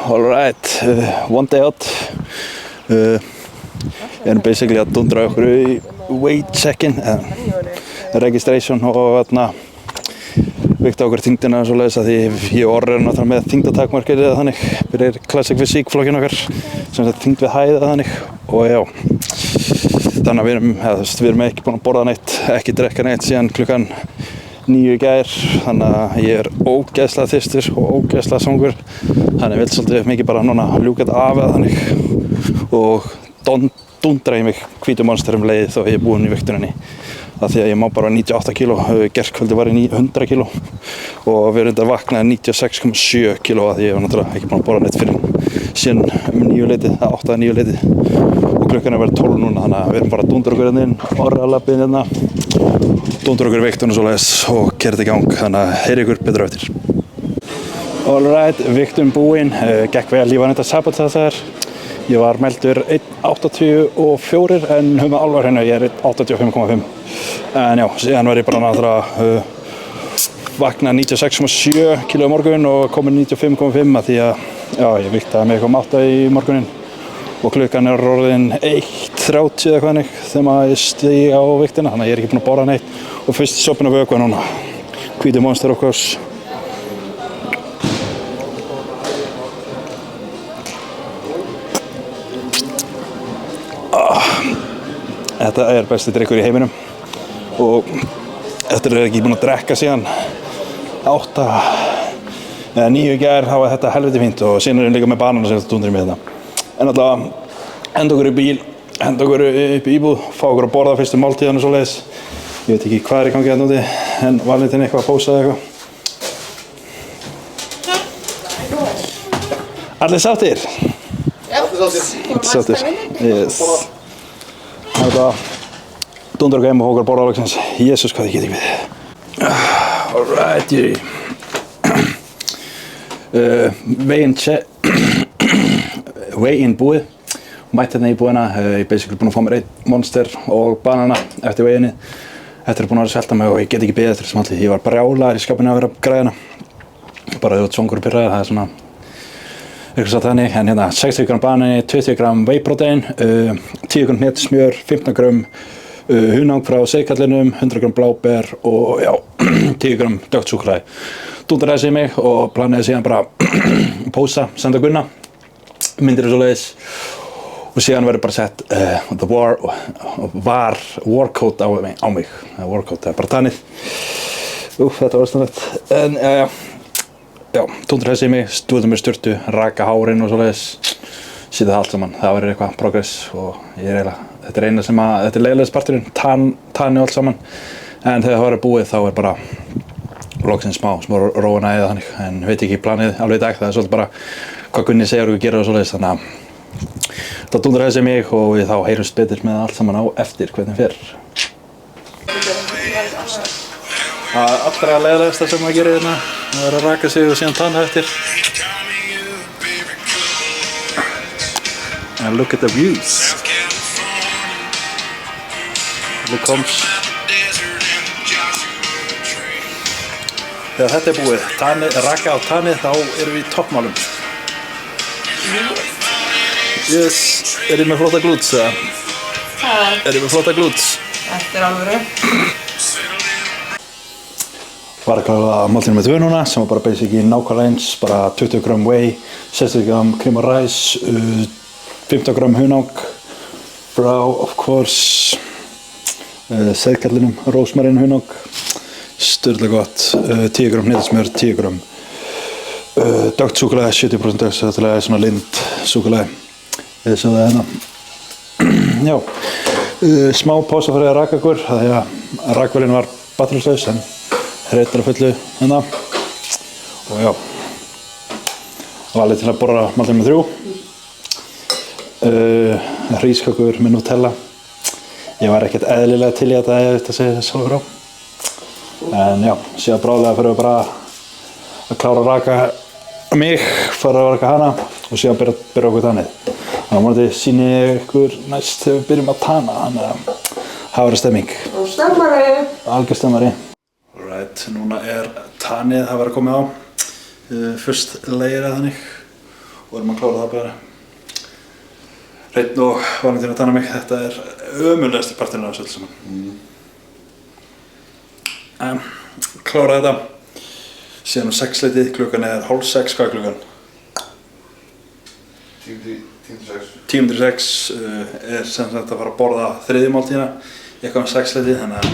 Alright, one day out. Erum basically að dundra okkur í weight check-in, registration og vikta okkur þyngdina og svoleiðis að því ég og Orri erum náttúrulega með þyngdatakmarkið eða þannig fyrir Classic Physique flokkinn okkar sem sagt þyngd við hæð eða þannig og já, þannig að við erum ekki búin að borða neitt, ekki drekka neitt síðan klukkan 9 í gær, þannig að ég er ógeðslega þyrstur og ógeðslega svangur, þannig vil svolítið mikið bara núna ljúka þetta af eða þannig og dundra í mig hvítu monster leið þó ég er búinn í viktuninni af því að ég má bara 98 kg, gerkvöldi var í 100 kg og við erum vaknaði 96,7 kg af því ég var náttúrulega ekki búinn að borða neitt fyrir síðan 9 leitið, 8-9 leitið og klukkan er verið 12 núna þannig að við erum bara að dundra okkur hérna inn, Orri að labbið hérna dundra okkur í viktunum og svoleiðis og keyra þetta í gang, þannig að heyri ykkur betur á eftir. Alright, viktun búinn, gekk vel, ég var neitt að sabota það ég var meldur 1.84 en höfum alvar hérna, ég er 1.85,5 en já, síðan var ég bara náttúrulega vakna 96,7 kg morgun og komin 95,5 að því að já, ég viktaði mig 1,8 í morgunin og klukkan er orðin 1.30 eða hvað þegar ég stíg á viktina, þannig að ég er ekki búinn að borða neitt og fyrst soppin af vökva núna, hvíti monster of course. Þetta er besti drykkur í heiminum og eftir að ég ekki búinn að drekka síðan 8 eða 9 í gær, þá var þetta helviti fínt og síðan er ég líka með banana sem þetta dundri með þetta. En alltaf, henda okkur í bíl, henda okkur upp í íbúð, fá okkur að borða fyrstu máltíðan og svoleiðis. Ég veit ekki hvað er í gangi hérna úti, en Valentín eitthvað að pósa eða eitthvað. Allir sáttir? Já, allir sáttir. Yes. Þetta dundra okkur heim og fá okkur að borða loksins. Jesús hvað ég get ekki við. Alright, Weigh-in búið, mætti hérna í búðina, ég er basically búinn að fá mér 1 monster og banana eftir weigh-inni. Þetta er búinn að vera að svelta mig og ég get ekki beðið eftir þessum allir. Ég var brjálaður í skapinu að vera að græða hana. Bara þú ert svangur og pirraður, það er svona eitthvað satt þannig. En hérna 60 g banani, 20 g whey protein, 10 g hnetusmjör, 15 g hunang frá seiðkallinum, 100 g bláber og já, 10 g dökkt súkkulaði. Dundra þessi í mig og planaði síðan bara pósa, senda Gunna, myndir og svoleiðis og síðan verður bara sett warcoat á mig, warcoat, það er bara tannið. Þetta var stundilegt, en já, dundra þessi í mig, stúða mér sturtu, raka hárin og svoleiðis, sýta það allt saman, það verður eitthvað progress og ég er eiginlega, þetta er eina sem að, þetta er leiðilegast parturinn, tanni og allt saman, en þegar það verður búið þá er bara loksins smá róuna eða þannig, en veit ekki planið alveg í dag, það er svolítið bara hvað Gunni segir og gerir og svoleiðis, þannig að það dundrar þessi mig og við þá heyrumst betur með allt saman á eftir hvernig fer. Það allra leiðilegasta sem maður gerir hérna, það er að raka sig og síðan tanna eftir. And look at the views. Look comes. Þegar þetta er búið, raka á tannið, þá erum við í toppmálum. Yes, er ég með flotta glúts eða? Er ég með flotta glúts? Þetta er alvöru. Var að klára máltíðin með 2 núna, sem var bara basic í nákvæmlega eins, bara 20 g whey, 60 g cream og rice, 15 g hunang frá, of course, seiðkallinum, rósmarín hunang, sturla gott, 10 g hnetusmjör, 10 g dökkt súkkulaði, 70% dökkt súkkulaði, svona lind súkkulaði, eða svo það er hérna. Já, smá pása fyrir að raka okkur, það er að rakvélin var batterislaus, en hreitar að fullu hérna. Og já, valið til að borða máltíð með 3. Hrískökur með Nutella. Ég var ekkert eðlilega til í þetta ef ég ætti að segja það sjálfur á. En já, síðan bráðlega fyrir við bara að klára að raka mig, fara að raka hana og síðan byrja okkur tannið. Þannig að vonandi sýni ég ykkur næst þegar við byrjum að tanna, þannig að það verður stemming. Og stemmari! Algjör stemmari. Núna er tannið að vera komið á. Fyrst leira þannig og erum að klára það bara. Hreinn og Valentín að tanna mig, þetta er ömurlegasti parturinn af þessu öllu saman. Klára þetta, síðan 6-leytið, klukkan er 5:30, hvað er klukkan? 10:06 er sem sagt að fara að borða þriðju máltíðina, ég kom 6-leytið, þannig að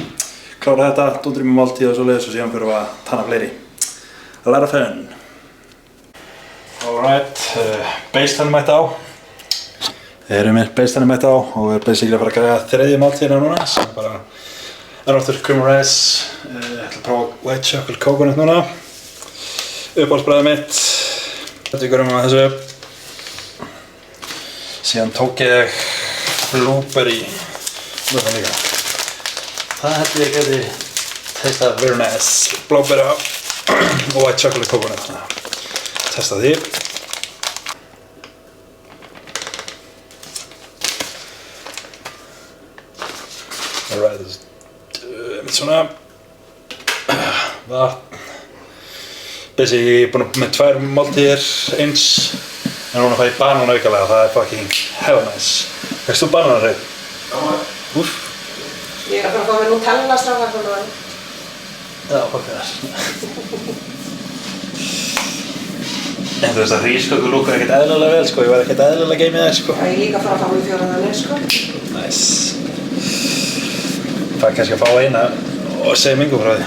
klára þetta, dúndrið með máltíð og svoleiðis og síðan fyrir við að tanna fleiri. A lot of fun. Alright, beistanum mætti á. Við erum með beistanum mætti á og er basically að fara að græða þriðju máltíðina núna sem er bara ennáttur cream of rice. Ég ætla að prófa white chocolate coconut núna. Uppáhaldsbragðið mitt. Þetta ykkur með þessu. Síðan tók ég blueberry. Það líka. Það held ég geti testað very nice. Blueberry og white chocolate coconut. Testa því. Alright, með svona vatn. Basically búinn með 2 máltíðir eins en núna fæ ég banan aukalega, það er fucking hella nice. Fækst þú banan Hreinn? Já. Úff. Ég er að fara að fá mér Nutella strákar núna. Já, fuck það. En þú veist að hrískökur lúkar ekkert eðlilega vel sko, ég var ekkert eðlilega geimið þér sko. Já, ég er líka að fara að fá mér 4 þannig sko. Nice. Það er kannski að fá eina og segja mingu frá því.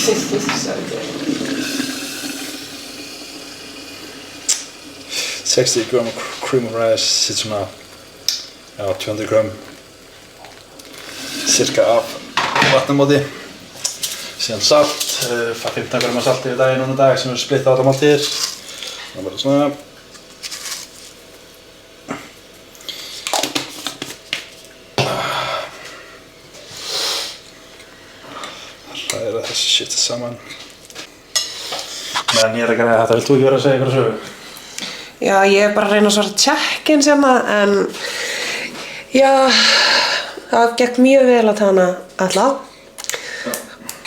Svolítið. 60 grömm cream of rice, sitt svona, já, 200 grömm cirka af vatnamóti. Síðan salt, fær 15 grömm af salti í daginn núna dag sem eru splittað á alla máltíðir. Það er bara svona. Ræða þessi shit saman. Meðan ég er að græða þetta, vilt þú ekki vera að segja ykkur sögu? Já, ég er bara að reyna að svara check-in sérna, en já, það gekk mjög vel að tanna alla.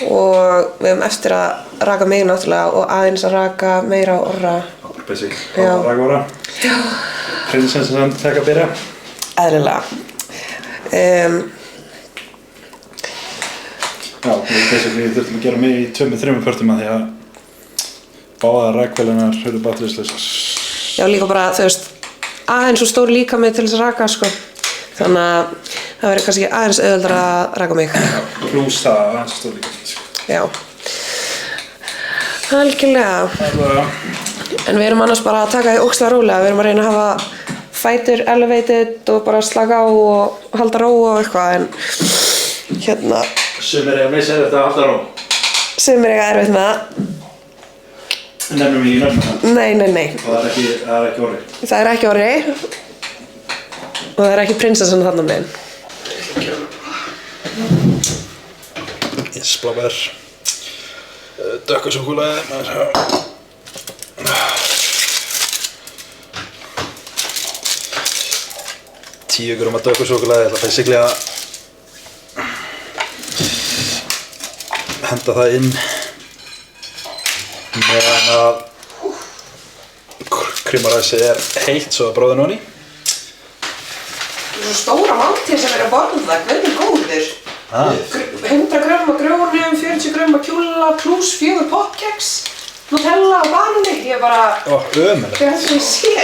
Og við höfum eftir að raka mig náttúrulega og aðeins að raka meira á Orra. Basic, að raka Orra. Já. Prinsinn sem fekk að byrja. Eðlilega. Já, við þurftum að gera mig í 2-3 pörtum að því að báðar rakvélarnar höfðu batterislausar. Já, líka bara, þú veist, aðeins og stór líkami til þess að raka, sko. Þannig að það verður kannski aðeins auðveldara að raka mig. Plús það aðeins og stór líkami, sko. Já. Algjörlega. En við erum annars bara að taka því ógeðslega rólega. Við erum að reyna að hafa fætur elevated og bara slaka á og halda ró og eitthvað, en hérna... Sumir eiga meira erfitt að halda ró. Sumir eiga erfitt með það. Nefnum við í nöfnum það? Nei. Og það er ekki Orri? Það er ekki Orri. Og það er ekki prinsessan þarna megin. Yes, blóbær. Dökkusúkkulaði. 10 grömm af dökkusúkkulaði. Ég ætla basically að henda það inn meðan að cream of rice er heitt svo að bróðinu hann í. Það er svo stóra máltíð sem er að borða, hvernig góður. 100 grömm af grjónum, 40 grömm af kjúla, pluss 4 popkeks, Nutella og banani. Ég er bara... Ömurlegt. Hvað er það sem ég sé?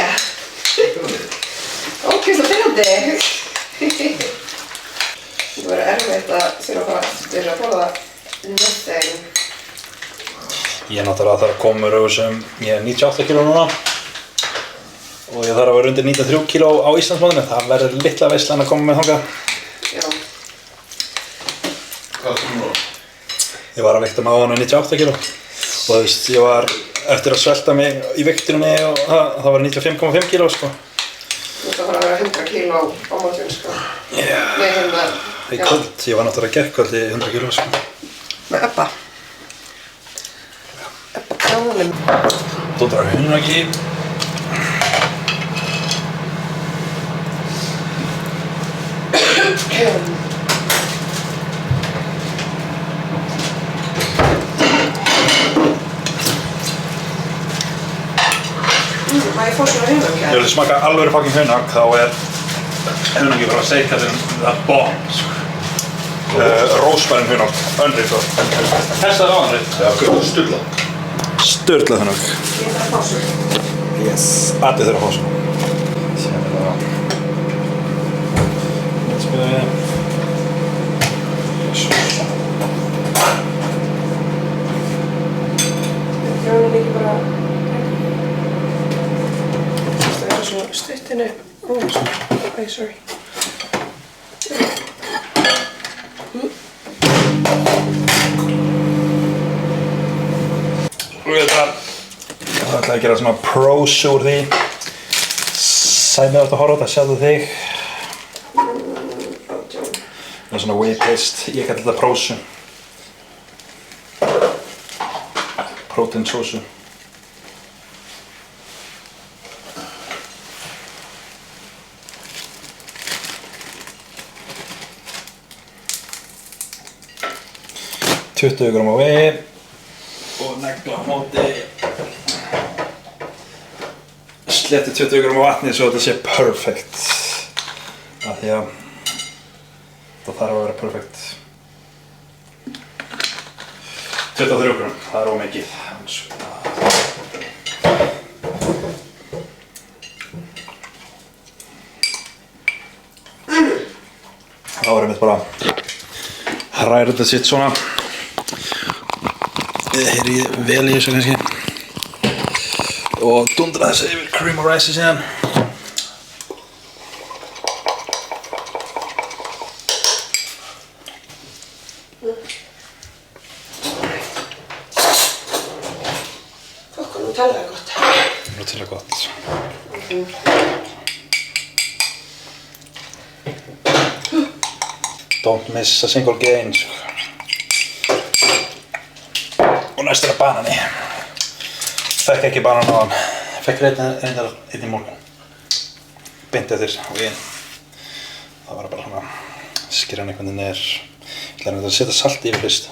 Ógeðslega pirrandi. Það verður erfitt að þurfa að fara aftur að borða nothing. Ég er náttúrulega þarf að koma mér úr sem ég er 98 kg núna og ég þarf að vera undir 93 kg á Íslandsmótinu. Það verður litla veislan að koma með þangað. Já. Hvað er það nú? Ég var að veikta mig á hana 98 kg og þú veist, ég var eftir að svelta mig í viktinni og það var 95,5 kg sko. Þú ert að fara að vera 100 kg á morgun sko. Já. Nei, hérna... Í kvöld, ég var náttúrulega gerðkvöld í 100 kg sko. Með Ebba. Ebba kjálum. Þú drar hundra ekki. Má ég fá svona hundakjál? Ef þið smakka alvöru fucking hunang þá hunangi bara seikallinn það bomb sko. Rósbærin hunang, unreal. Testaði á hann reitt? Já, sturlað. Sturlað hunang. Ég þarf að fá svo. Yes, allir þurfa að fá svo. Sérlega. Spilum Grjónin ekki bara... Það svona stuttinu. Sorry. Það ætlaði að gera svona pros úr því. Sæmið átt að horfa á þetta, sjáðu þig. Það er svona whey paste, ég kalli þetta prósu. Protein sósu. $20 grams af whey og negla á móti sletti 20 grams af vatni svo þetta sé perfect af því að það þarf að vera perfect 23 grams, það er ómikið þá erum við bara hræra þetta sitt svona heyri vel í þessu kannski og dundra þessu yfir cream of rice síðan Fokk, Nutella er gott. Nutella er gott Don't miss a single gain og næst er það banani fekk ekki banan á hann fekk reyndar einn í morgun beint eftir og ég það var bara svona skýra hann einhvern veginn niður ég ætla að setja salt yfir fyrst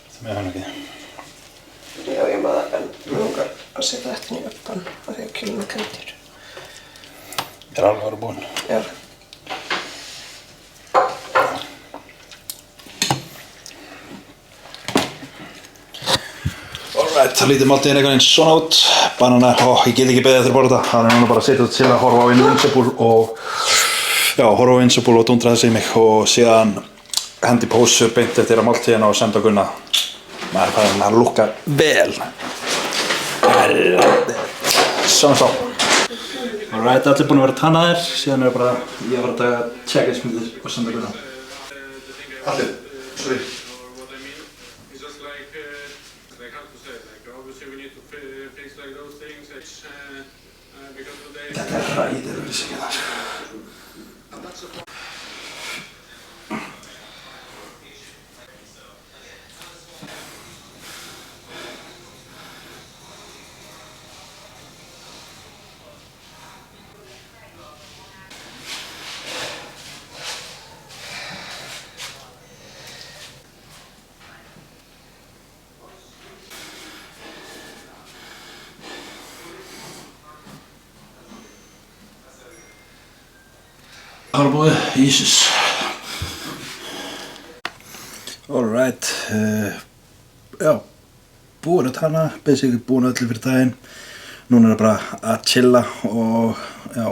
þetta með hann ekki Já, ég maður en mér langar að setja þetta inn í uppan af því að kjöluna kældir er alveg að vera búinn Já Alright, það lítið máltíðin einhvern veginn svona út banana, ég get ekki beðið eftir að borða þetta þannig núna bara að setja þetta til að horfa á Invincible og horfa á Invincible og dundra þessi í mig og síðan hendi pósu beint eftir að máltíðina og senda Gunna maður er farin að lúkka vel svona svo Alright, allir búin að vera tannaðir síðan er bara ég að fara að taka check-in-smyndir og senda Gunna Allir, sorry. Þetta er hræðilegur lýsing þar. Það var búið, Jesus. Alright, já, búin að tanna, basically búin öllu fyrir daginn. Núna er það bara að chilla og já,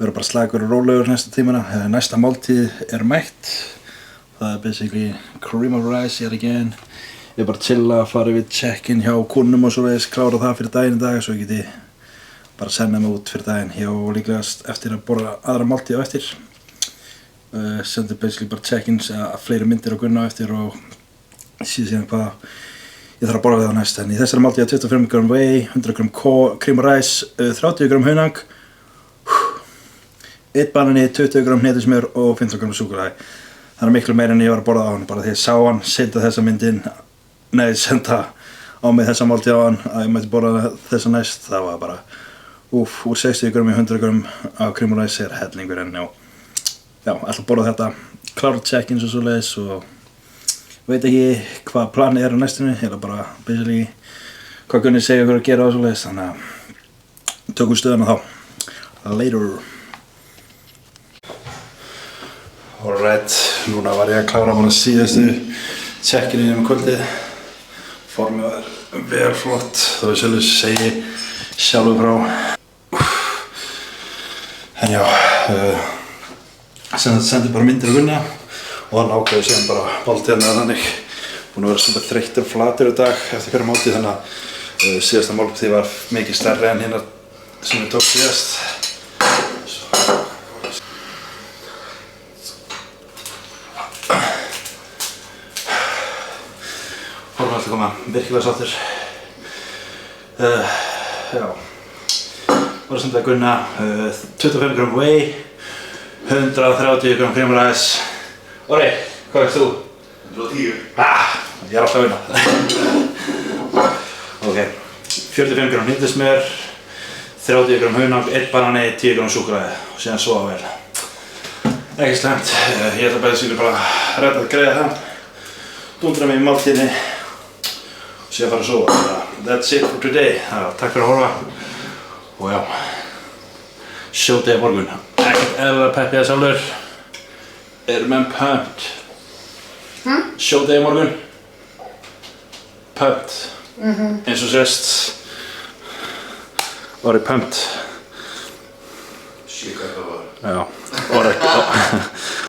vera bara slagur og rólegur næsta tímana. Næsta máltíð er mætt. Það er basically cream of rice yet again. Ég er bara að chilla, fara við check-in hjá kúnnum og svo veist, klára það fyrir daginn í dag, svo get ég bara senda mig út fyrir daginn. Ég á líklegast eftir að borða aðra máltíð á eftir. Sendi basically bara check-ins að fleiri myndir á Gunna á eftir og síðan hvað ég þarf að borða við það næst. En í þessari máltíð er 25 g whey, 100 g cream of rice, 30 g hunang, 1 banani, 20 g hnetusmjör og 15 g súkkulaði. Það er miklu meira en ég var að borða á hann, bara því ég sá hann senda þessa myndin, senda á mig þessa máltíð á hann að ég mætti borða þessa næst. Það var bara úr 60 g í 100 g af cream of rice er hellingur en já, ætla að borða þetta, klára check-ins og svoleiðis og veit ekki hvað planið er á næstunni, eða bara basically hvað Gunni segir okkur að gera og svoleiðis, þannig að tökum stöðuna þá. Later. Alright, núna var ég að klára bara síðastu check-inni kvöldið. Formið var vel flott, þó ég sjálfur segi sjálfur frá. En já, sendi bara myndir á Gunna og hann ákveði síðan bara máltíðina þannig. Búinn að vera svolítið þreyttur og flatur í dag eftir hverja máltíð, þannig að síðasta máltíð var mikið stærri en hinnar sem við tók síðast. Fórum alltaf að koma virkilega sáttur. Já, var að senda Gunna 25 g whey, 130 g cream rice. Orri, hvað veist þú? 110. Ég er alltaf að vinna. Ok, 45 g hnetusmjör, 30 g hunang, 1 banani, 10 g súkkulaði og síðan sofa vel. Ekki slæmt, ég ætla bara að redda að greiða það, dúndra mig í máltíðinni og síðan fara að sofa. That's it for today. Takk fyrir að horfa og já, showday á morgun. Ekkert eðlilega peppið að sjálfur. Erum enn pumped. Showday á morgun. Pumped. Eins og sést var ég pumped. Shit, hvað það var. Já, var ekki